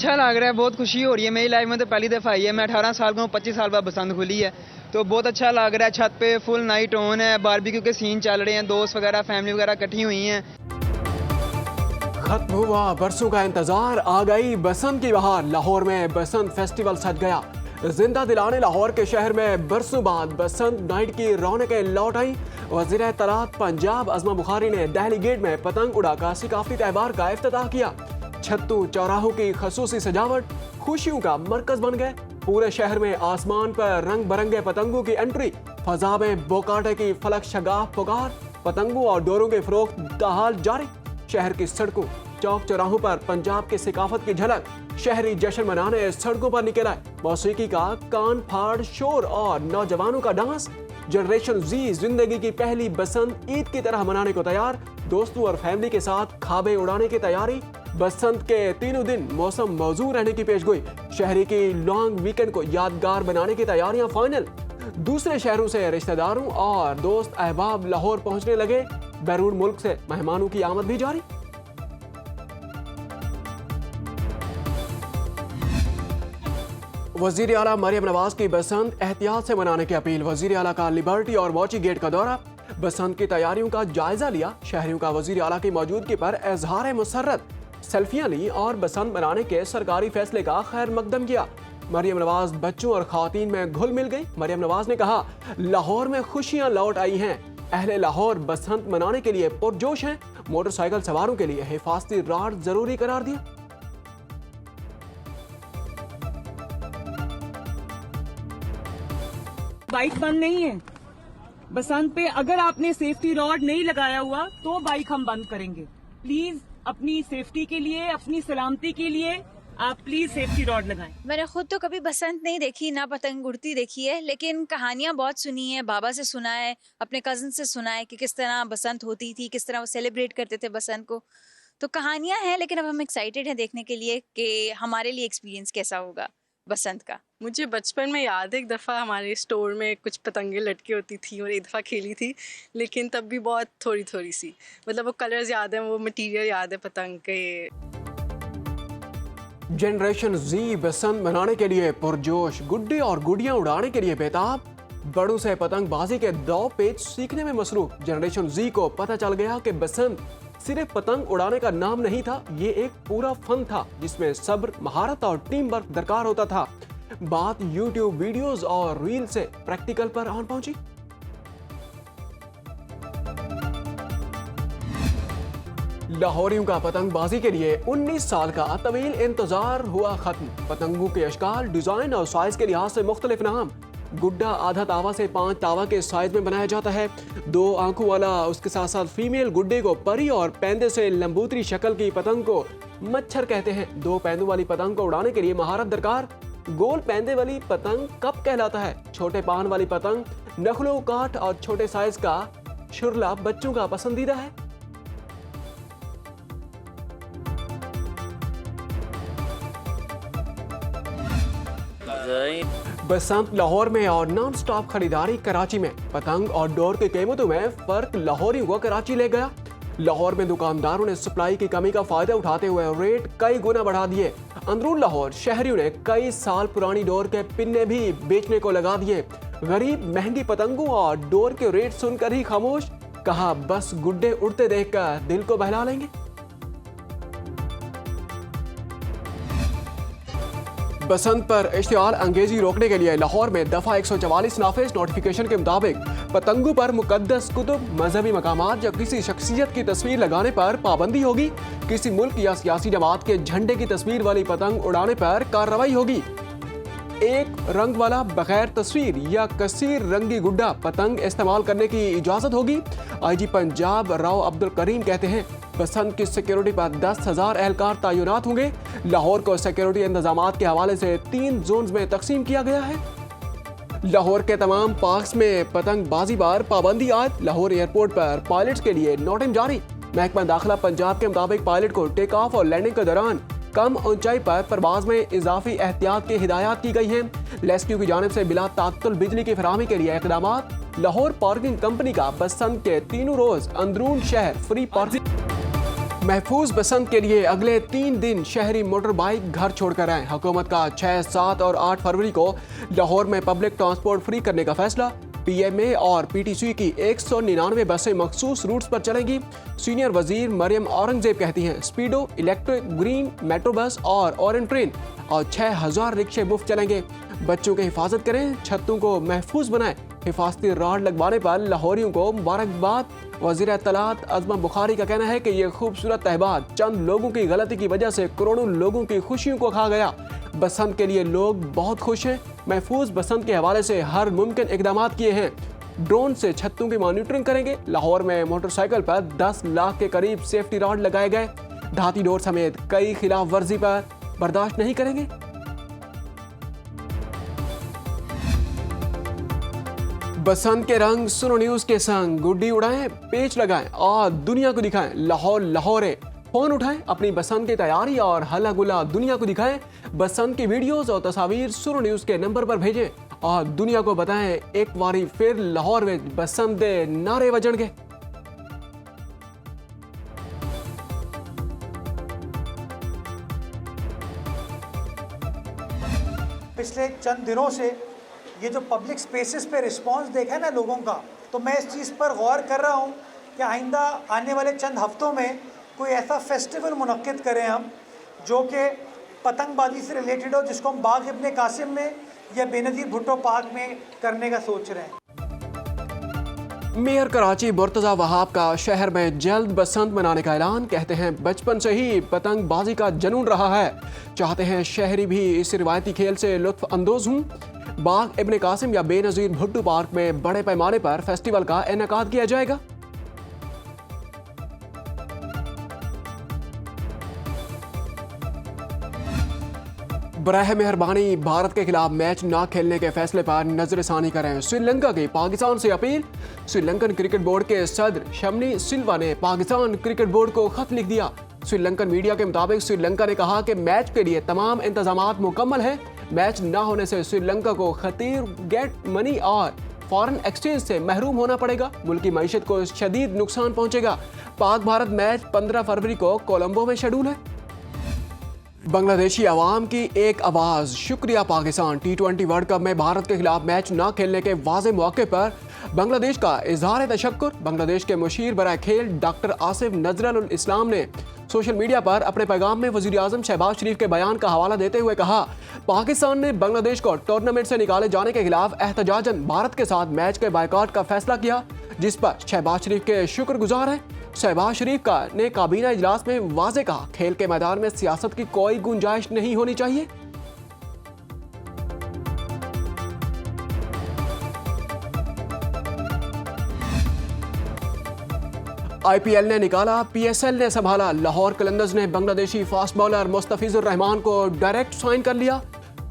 अच्छा लग रहा है, बहुत खुशी हो रही है। मेरी लाइफ में तो पहली दफ़ा आई है। मैं 18 साल का हूँ, 25 साल बाद बसंत खुली है, तो बहुत अच्छा लग रहा है। छत पे फुल नाइट ऑन है, बारबेक्यू के सीन चल रहे हैं, दोस्त वगैरह फैमिली वगैरह इकट्ठी हुई हैं। खत्म हुआ बरसों का इंतजार, आ गई बसंत की बहार। लाहौर में बसंत फेस्टिवल सज गया। जिंदा दिलाने लाहौर के शहर में बरसों बाद बसंत नाइट की रौनकें लौट आई। वज़ीर इत्तलात पंजाब अज़मा बुखारी ने दहली गेट में पतंग उड़ाकर सकाफती त्यौहार का इफ्तिताह किया। छत्तू चौराहों की खसूसी सजावट खुशियों का मरकज बन गए। पूरे शहर में आसमान पर रंग बिरंगे पतंगों की एंट्री, फजा में बोकाटे की फलक शगाफ पुकार, पतंगों और डोरों के फरोख्त का हाल जारी। शहर की सड़कों चौक चौराहों पर पंजाब की सिकाफत की झलक। शहरी जश्न मनाने सड़कों पर निकल आए। मौसीकी का कान फाड़ शोर और नौजवानों का डांस। जनरेशन जी जिंदगी की पहली बसंत ईद की तरह मनाने को तैयार। दोस्तों और फैमिली के साथ खाबे उड़ाने की तैयारी। बसंत के तीनों दिन मौसम मौजूद रहने की पेशगोई। शहरी की लॉन्ग वीकेंड को यादगार बनाने की तैयारियां फाइनल। दूसरे शहरों से रिश्तेदारों और दोस्त अहबाब लाहौर पहुंचने लगे। बैरून मुल्क से मेहमानों की आमद भी जारी। वजीर आला मरियम नवाज की बसंत एहतियात से मनाने की अपील। वजीर आला का लिबर्टी और वॉची गेट का दौरा, बसंत की तैयारियों का जायजा लिया। शहरियों का वजीर आला की मौजूदगी पर इजहार मुसर्रत, सेल्फियां ली और बसंत मनाने के सरकारी फैसले का खैर मकदम किया। मरियम नवाज बच्चों और खातन में घुल मिल गई। मरियम नवाज ने कहा, लाहौर में खुशियां लौट आई हैं। अहले लाहौर बसंत मनाने के लिए पुरजोश हैं। मोटरसाइकिल सवारों के लिए हिफाजती राड जरूरी करार दिया। बाइक बंद नहीं है। बसंत पे अगर आपने सेफ्टी रॉड नहीं लगाया हुआ तो बाइक हम बंद करेंगे। प्लीज अपनी सेफ्टी के लिए, अपनी सलामती के लिए आप प्लीज सेफ्टी रॉड लगाएं। मैंने खुद तो कभी बसंत नहीं देखी, ना पतंग उड़ती देखी है, लेकिन कहानियां बहुत सुनी है। बाबा से सुना है, अपने कजन से सुना है कि किस तरह बसंत होती थी, किस तरह वो सेलिब्रेट करते थे बसंत को। तो कहानियां हैं, लेकिन अब हम एक्साइटेड हैं देखने के लिए कि हमारे लिए एक्सपीरियंस कैसा होगा बसंत का। मुझे बचपन में याद है एक दफ़ा हमारे स्टोर में कुछ पतंगे लटकी होती थी और एक दफ़ा खेली थी, लेकिन तब भी बहुत थोड़ी थोड़ी सी, मतलब वो कलर्स याद है, वो मटेरियल याद है पतंग के। जनरेशन जी बसंत मनाने के लिए पुरजोश, गुड्डे और गुड़ियां उड़ाने के लिए बेताब। बड़ों से पतंगबाजी के 2 पेज सीखने में मसरूफ। जनरेशन जी को पता चल गया कि बसंत सिर्फ पतंग उड़ाने का नाम नहीं था, ये एक पूरा फन था जिसमें सब्र, महारत और टीम वर्क दरकार होता था। बात यूट्यूब वीडियोस और रील से प्रैक्टिकल पर आन पहुंची। लाहौरियों का पतंगबाजी के लिए 19 साल का तवील इंतजार हुआ खत्म। पतंगों के अशकाल, डिजाइन और साइज के लिहाज से मुख्तलिफ नाम। गुड्डा आधा तावा से 5 तावा के साइज में बनाया जाता है। 2 आंखों वाला, उसके साथ साथ फीमेल गुड्डे को परी और पैंदे से लंबूतरी शक्ल की पतंग को मच्छर कहते हैं। 2 पैंदों वाली पतंग को उड़ाने के लिए महारत दरकार। गोल पैंदे वाली पतंग कप कहलाता है। छोटे पान वाली पतंग, नखलो काट और छोटे साइज का शुरला बच्चों का पसंदीदा है। बसंत लाहौर में और नॉन स्टॉप खरीदारी कराची में। पतंग और डोर की कीमतों में फर्क लाहौरियों को कराची ले गया। लाहौर में दुकानदारों ने सप्लाई की कमी का फायदा उठाते हुए रेट कई गुना बढ़ा दिए। अंदरून लाहौर शहरियों ने कई साल पुरानी डोर के पिन्ने भी बेचने को लगा दिए। गरीब महंगी पतंगों और डोर के रेट सुनकर ही खामोश। कहा, बस गुड्डे उड़ते देखकर दिल को बहला लेंगे। बसंत पर इश्तियाल अंगेजी रोकने के लिए लाहौर में दफा 144 नाफिज। नोटिफिकेशन के मुताबिक पतंगों पर मुकद्दस कुतुब, मजहबी मकामात या किसी शख्सियत की तस्वीर लगाने पर पाबंदी होगी। किसी मुल्क या सियासी जमात के झंडे की तस्वीर वाली पतंग उड़ाने पर कार्रवाई होगी। एक रंग वाला बगैर तस्वीर या कसीर रंगी गुड्डा पतंग इस्तेमाल करने की इजाजत होगी। आईजी पंजाब राव अब्दुल करीम कहते हैं, बसंत की सिक्योरिटी पर 10,000 एहलकार तैनात होंगे। लाहौर को सिक्योरिटी इंतजामात के हवाले से 3 जोन्स में तकसीम किया गया है। लाहौर के तमाम पार्क्स में पतंगबाजी पर पाबंदी आयद। लाहौर एयरपोर्ट पर पायलट्स के लिए नोटिस जारी। महकमा दाखिला पंजाब के मुताबिक पायलट को टेक ऑफ और लैंडिंग के दौरान कम ऊंचाई पर परवाज में इजाफी एहतियात की हिदायत की गई है। रेस्क्यू की जानिब से बिला तात्तुल बिजली की फराहमी के लिए इक़दामात। लाहौर पार्किंग कंपनी का बसंत के तीनों रोज अंदरून शहर फ्री पार्किंग। महफूज बसंत के लिए अगले 3 दिन शहरी मोटर बाइक घर छोड़कर आए। हुकूमत का 6, 7 और 8 फरवरी को लाहौर में पब्लिक ट्रांसपोर्ट फ्री करने का फैसला। पीएमए और पीटीसी की 199 बसें मखसूस रूट्स पर चलेंगी। सीनियर वजीर मरियम औरंगजेब कहती हैं स्पीडो, इलेक्ट्रिक, ग्रीन, मेट्रो बस और ऑरेंज ट्रेन और 6000 रिक्शे मुफ्त चलेंगे। बच्चों की हिफाजत करें, छतों को महफूज बनाएं। हिफाजती रॉड लगवाने पर लाहौरियों को मुबारकबाद। वज़ीर इत्तलात अज़मा बुखारी का कहना है कि ये खूबसूरत तहवार चंद लोगों की गलती की वजह से करोड़ों लोगों की खुशियों को खा गया। बसंत के लिए लोग बहुत खुश हैं। महफूज बसंत के हवाले से हर मुमकिन इकदाम किए हैं। ड्रोन से छतों की मॉनिटरिंग करेंगे। लाहौर में मोटरसाइकिल पर 10 लाख के करीब सेफ्टी रॉड लगाए गए। धाती डोर समेत कई खिलाफ वर्जी पर बर्दाश्त नहीं करेंगे। बसंत के रंग सुनो न्यूज के संग गुड्डी उड़ाएं, पेच लगाएं और दुनिया को दिखाएं। लाहौर लाहौरे फोन उठाएं, अपनी बसंत की तैयारी और हल्ला गुल्ला दुनिया को दिखाएं। बसंत की वीडियोस और तस्वीर सुनो न्यूज के नंबर पर भेजें और दुनिया को बताएं एक बारी फिर लाहौर में बसंत दे नारे बजणगे। पिछले चंद दिनों से ये जो पब्लिक स्पेसेस पे रिस्पांस देखा है ना लोगों का, तो मैं इस चीज़ पर गौर कर रहा हूँ कि आइंदा आने वाले चंद हफ्तों में कोई ऐसा फेस्टिवल मुनक्किद करें हम जो कि पतंगबाजी से रिलेटेड हो, जिसको हम बाग इब्ने कासिम में या बेनज़ीर भुट्टो पार्क में करने का सोच रहे हैं। मेयर कराची मुर्तज़ा वहाब का शहर में जल्द बसंत मनाने का ऐलान। कहते हैं बचपन से ही पतंगबाजी का जुनून रहा है, चाहते हैं शहरी भी इस रिवायती खेल से लुत्फ अंदोज हों। बाग इब्ने कासिम या बेनज़ीर भुट्टो पार्क में बड़े पैमाने पर फेस्टिवल का इनेकाद किया जाएगा। बराह मेहरबानी भारत के खिलाफ मैच न खेलने के फैसले पर नजरसानी करें। श्रीलंका की पाकिस्तान से अपील। श्रीलंकन क्रिकेट बोर्ड के सदर शमनी सिल्वा ने पाकिस्तान क्रिकेट बोर्ड को खत लिख दिया। श्रीलंकन मीडिया के मुताबिक श्रीलंका ने कहा कि मैच के लिए तमाम इंतजामात मुकम्मल हैं। मैच न होने से श्रीलंका को खतीर गेट मनी और फॉरेन एक्सचेंज से महरूम होना पड़ेगा। मुल्की मईशत को शदीद नुकसान पहुंचेगा। पाक भारत मैच 15 फरवरी को कोलंबो में शेड्यूल है। बांग्लादेशी अवाम की एक आवाज़। शुक्रिया पाकिस्तान। T20 वर्ल्ड कप में भारत के खिलाफ मैच न खेलने के वाज़े मौके पर बांग्लादेश का इजहार तशक्कुर। बांग्लादेश के मुशीर बराए खेल डॉक्टर आसिफ नजरुल इस्लाम ने सोशल मीडिया पर अपने पैगाम में वज़ीर आज़म शहबाज शरीफ के बयान का हवाला देते हुए कहा, पाकिस्तान ने बांग्लादेश को टूर्नामेंट से निकाले जाने के खिलाफ एहतजाजन भारत के साथ मैच के बायकॉट का फैसला किया, जिस पर शहबाज शरीफ के शुक्रगुजार हैं। शहबाज शरीफ ने काबीना इजलास में वाज़े कहा, खेल के मैदान में सियासत की कोई गुंजाइश नहीं होनी चाहिए। आईपीएल ने निकाला, पीएसएल ने संभाला। लाहौर कलंदर्स ने बांग्लादेशी फास्ट बॉलर मुस्तफिजुर रहमान को डायरेक्ट साइन कर लिया।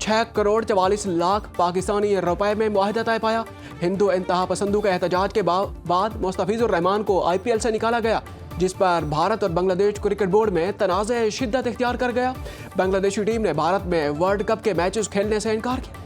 6 करोड़ 44 लाख पाकिस्तानी रुपए में मुआहदा तय पाया। हिंदू इंतहा पसंदों के एहतजाज के बाद मुस्तफिजुर रहमान को आईपीएल से निकाला गया, जिस पर भारत और बांग्लादेश क्रिकेट बोर्ड में तनाज़े शिद्दत इख्तियार कर गया। बांग्लादेशी टीम ने भारत में वर्ल्ड कप के मैचेस खेलने से इनकार किया।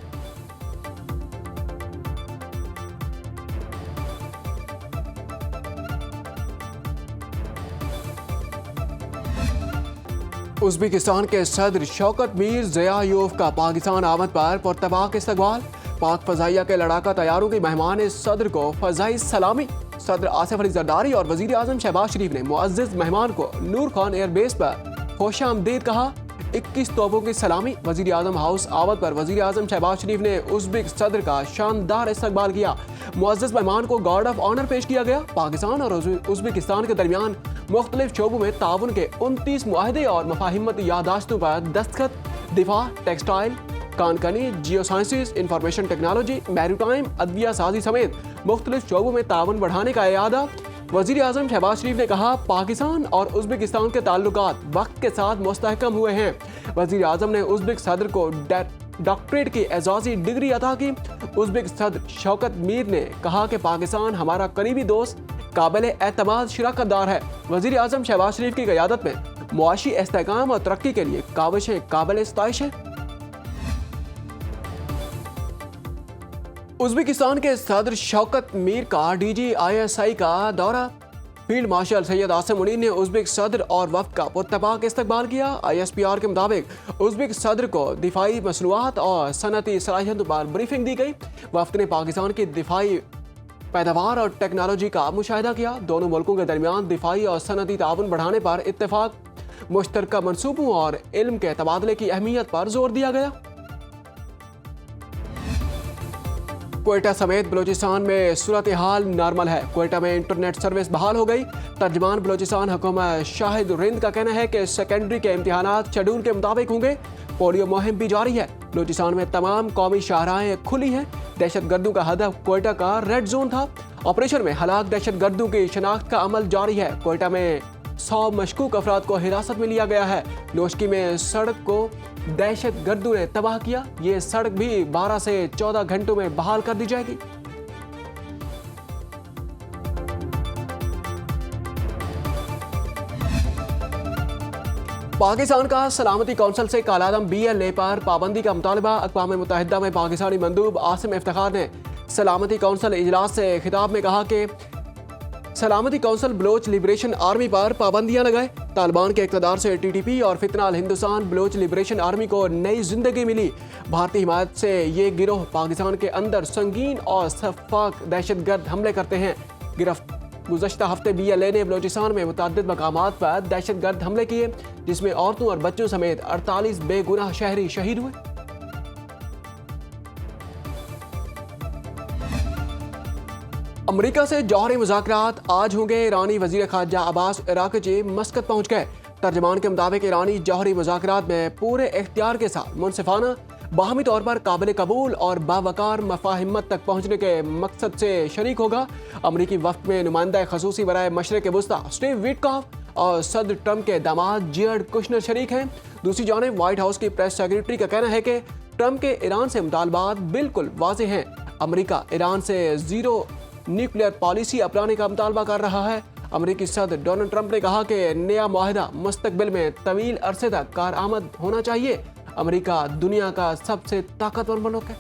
उज़्बेकिस्तान के सदर शौकत मीरज़ियोयेव का पाकिस्तान आमद पर पुरतबाक इस्तकबाल। पाक फ़ज़ाइया के लड़ाका तैयारों की मेहमान सदर को फ़ज़ाई सलामी। सदर आसिफ अली ज़रदारी और वज़ीर आज़म शहबाज शरीफ ने मुअज़्ज़ज़ मेहमान को नूर खान एयरबेस पर खुशामदीद कहा। 21 तोपों की सलामी। वज़ीर आज़म हाउस आमद पर वज़ीर आज़म शहबाज शरीफ ने उज़्बेक सदर का शानदार इस्तकबाल किया। मुअज़्ज़ज़ मेहमान को गार्ड ऑफ ऑनर पेश किया गया। पाकिस्तान और उज़्बेकिस्तान के दरमियान मुख्तलिफ शोबों में ताउन के 29 मुआहदे और मफाहिमती यादाश्तों पर दस्तखत। दिफा, टेक्सटाइल, कानकनी, जियो साइंसेज, इंफॉर्मेशन टेक्नोलॉजी, मैरीटाइम, अदविया साजी समेत मुख्तलिफ शोबों में ताउन बढ़ाने का इरादा। वज़ीर आज़म शहबाज शरीफ ने कहा, पाकिस्तान और उज़्बेकिस्तान के ताल्लुकात वक्त के साथ मुस्तहकम हुए हैं। वज़ीर आज़म ने उज़्बेक सदर को डॉक्टरेट की एजाज़ी डिग्री अता की। उज़्बेक सदर शौकत मीर ने कहा कि पाकिस्तान हमारा करीबी दोस्त, काबिल एतमाद शराकतदार है। वज़ीर आज़म शहबाज शरीफ की क़यादत में मुआशी इस्तेहकाम और तरक्की के लिए काविशें काबिल इस्ताइश हैं। उज़्बेकिस्तान के सदर शौकत मीर का DGISI का दौरा। फील्ड मार्शल सैयद आसिम मुनीर ने उज़्बेक सदर और वफ्द का पुरतपाक इस्तकबाल किया। ISPR के मुताबिक उज़्बेक सदर को दिफाई मसनूआत और सनती सलाहियतों पर ब्रीफिंग दी गई। वफ्द ने पाकिस्तान की दिफाई पैदावार और टेक्नोलॉजी का मुशाहिदा किया। दोनों मुल्कों के दरमियान दिफाई और सनती ताउन बढ़ाने पर इत्तेफाक, मुश्तरका मनसूबों और इल्म के तबादले की अहमियत पर जोर दिया गया। क्वेटा समेत बलूचिस्तान में सूरत हाल नॉर्मल है। क्वेटा में इंटरनेट सर्विस बहाल हो गई। तर्जमान बलूचिस्तान हुकूमत शाहिद रिंद का कहना है कि सेकेंडरी के इम्तिहानात शेड्यूल के मुताबिक होंगे। पोलियो मुहिम भी जारी है। बलूचिस्तान में तमाम कौमी शाहराहें खुली हैं। दहशतगर्दों का हदफ क्वेटा का रेड जोन था। ऑपरेशन में हलाक दहशतगर्दों की शनाख्त का अमल जारी है। क्वेटा में 100 मशकूक अफराद को हिरासत में लिया गया है। नोशकी में सड़क को दहशतगर्दों ने तबाह किया। ये सड़क भी 12 से 14 घंटों में बहाल कर दी जाएगी। पाकिस्तान का सलामती कौंसिल से कालादम BLA पर पाबंदी का मुतालबा। अक़वाम मुत्तहिदा में पाकिस्तानी मंदूब आसिम इफ्तिखार ने सलामती कौंसिल इजलास से खिताब में कहा कि सलामती कौंसिल बलोच लिबरेशन आर्मी पर पाबंदियां लगाए। तालिबान के इक़्तिदार से TTP और फितना अल हिंदुस्तान बलोच लिबरेशन आर्मी को नई जिंदगी मिली। भारतीय हिमायत से ये गिरोह पाकिस्तान के अंदर संगीन और शफ़ाफ दहशतगर्द हमले करते हैं। गुज़श्ता हफ्ते BLA ने बलोचिस्तान में मुतअद्दिद मकामात पर दहशतगर्द हमले किए, जिसमें औरतों और बच्चों समेत 48 बेगुनाह शहरी शहीद हुए। अमेरिका से जौहरी मुज़ाकरात आज होंगे। ईरानी वज़ीर ख़ारजा अब्बास इराक़ के मस्कत पहुँच गए। तर्जमान के मुताबिक ईरानी जौहरी मुज़ाकरात में पूरे इख्तियार के साथ मुनसिफाना, बाहमी तौर पर काबिल कबूल और बावकार मफाहिमत तक पहुँचने के मकसद से शरीक होगा। अमरीकी वफ़द में नुमाइंदा खसूसी बराए मशरिक़ वुस्ता स्टीव विटकॉफ और सदर ट्रंप के दामाद जेरेड कुशनर शरीक हैं। दूसरी जानिब व्हाइट हाउस की प्रेस सेक्रेटरी का कहना है कि ट्रंप के ईरान से मुतालबात बिल्कुल वाज़ेह हैं। अमरीका ईरान से ज़ीरो न्यूक्लियर पॉलिसी अपनाने का मुतालबा कर रहा है। अमेरिकी सदर डोनाल्ड ट्रंप ने कहा कि नया मुआहदा मुस्तकबिल में तवील अरसे तक कारआमद होना चाहिए। अमेरिका दुनिया का सबसे ताकतवर मुल्क है।